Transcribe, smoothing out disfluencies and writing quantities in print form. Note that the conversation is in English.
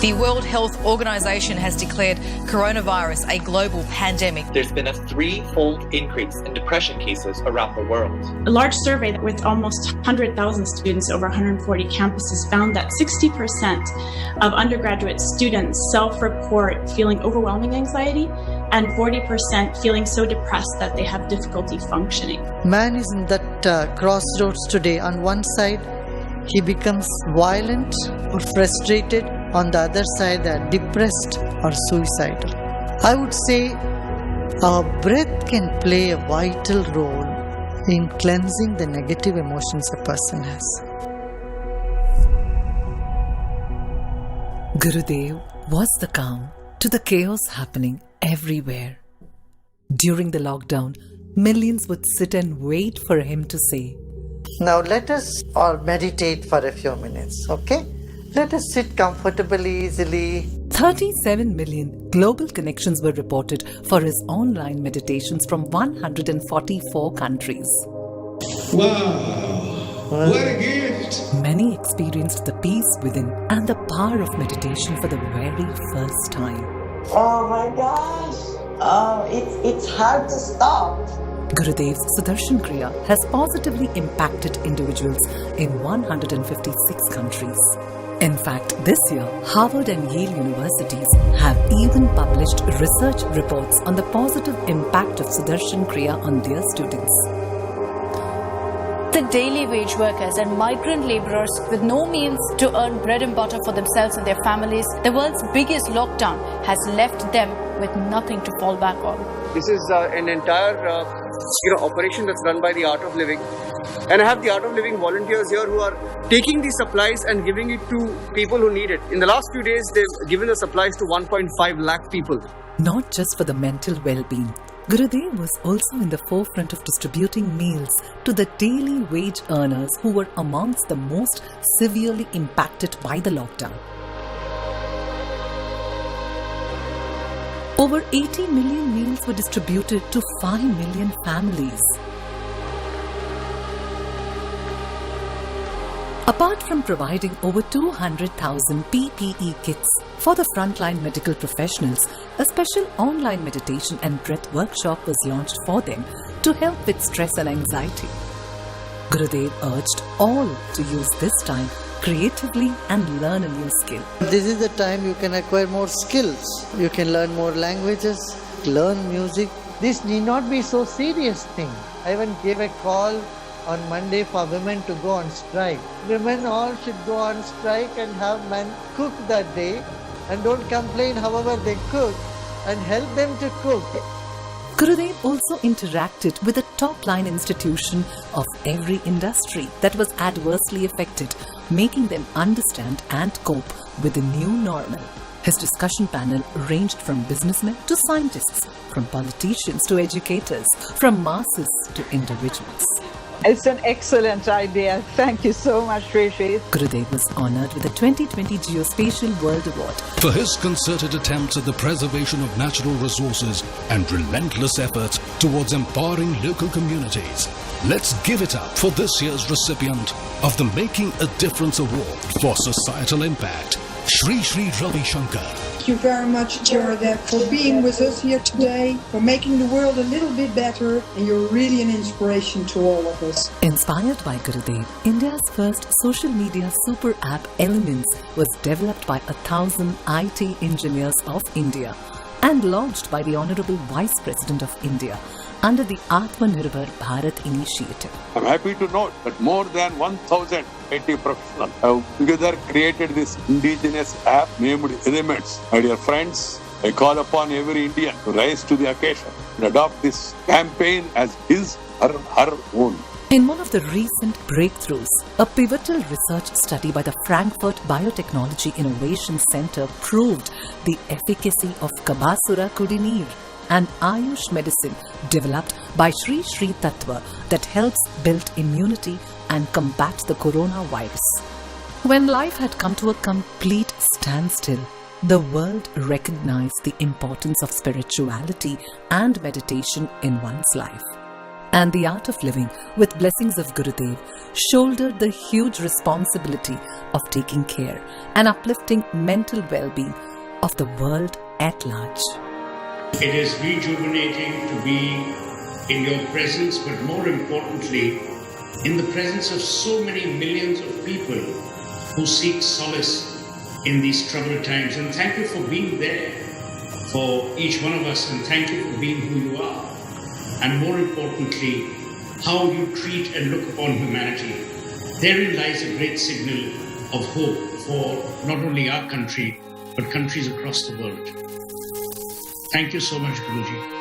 The World Health Organization has declared coronavirus a global pandemic. There's been a 3-fold increase in depression cases around the world. A large survey with almost 100,000 students over 140 campuses found that 60% of undergraduate students self-report feeling overwhelming anxiety and 40% feeling so depressed that they have difficulty functioning. Man is in that crossroads today. On one side, he becomes violent or frustrated. On the other side, they are depressed or suicidal. I would say our breath can play a vital role in cleansing the negative emotions a person has. Gurudev was the calm to the chaos happening everywhere. During the lockdown, millions would sit and wait for him to say, Now let us all meditate for a few minutes, okay? Let us sit comfortably, easily. 37 million global connections were reported for his online meditations from 144 countries. Wow! What a gift! Many experienced the peace within and the power of meditation for the very first time. Oh my gosh! Oh, it's hard to stop. Gurudev's Sudarshan Kriya has positively impacted individuals in 156 countries. In fact, this year, Harvard and Yale universities have even published research reports on the positive impact of Sudarshan Kriya on their students. The daily wage workers and migrant laborers with no means to earn bread and butter for themselves and their families, the world's biggest lockdown has left them with nothing to fall back on. This is an entire operation that's run by the Art of Living. And I have the Art of Living volunteers here who are taking these supplies and giving it to people who need it. In the last few days, they've given the supplies to 1.5 lakh people. Not just for the mental well-being, Gurudev was also in the forefront of distributing meals to the daily wage earners who were amongst the most severely impacted by the lockdown. Over 80 million meals were distributed to 5 million families. Apart from providing over 200,000 PPE kits for the frontline medical professionals, a special online meditation and breath workshop was launched for them to help with stress and anxiety. Gurudev urged all to use this time creatively and learn a new skill. This is the time you can acquire more skills. You can learn more languages, learn music. This need not be so serious thing. I even gave a call on Monday for women to go on strike. Women all should go on strike and have men cook that day and don't complain however they cook and help them to cook. Gurudev also interacted with the top-line institution of every industry that was adversely affected, making them understand and cope with the new normal. His discussion panel ranged from businessmen to scientists, from politicians to educators, from masses to individuals. It's an excellent idea. Thank you so much, Rishi. Gurudev was honoured with the 2020 Geospatial World Award For his concerted attempts at the preservation of natural resources and relentless efforts towards empowering local communities. Let's give it up for this year's recipient of the Making a Difference Award for Societal Impact, Shri Ravi Shankar. Thank you very much, Gurudeva, for being with us here today, for making the world a little bit better, and you're really an inspiration to all of us. Inspired by Gurudev, India's first social media super app Elements was developed by 1,000 IT engineers of India and launched by the Honorable Vice President of India under the Atmanirbhar Bharat initiative. I'm happy to note that more than 1,000 IT professionals have together created this indigenous app named Elements. My dear friends, I call upon every Indian to rise to the occasion and adopt this campaign as his or her own. In one of the recent breakthroughs, a pivotal research study by the Frankfurt Biotechnology Innovation Center proved the efficacy of Kabasura Kudineer, an Ayush medicine developed by Sri Tattva that helps build immunity and combat the coronavirus. When life had come to a complete standstill, the world recognized the importance of spirituality and meditation in one's life. and the art of living with blessings of Gurudev shouldered the huge responsibility of taking care and uplifting mental well-being of the world at large. It is rejuvenating to be in your presence, but more importantly, in the presence of so many millions of people who seek solace in these troubled times. And thank you for being there for each one of us, and thank you for being who you are. And more importantly, how you treat and look upon humanity. Therein lies a great signal of hope for not only our country, but countries across the world. Thank you so much, Guruji.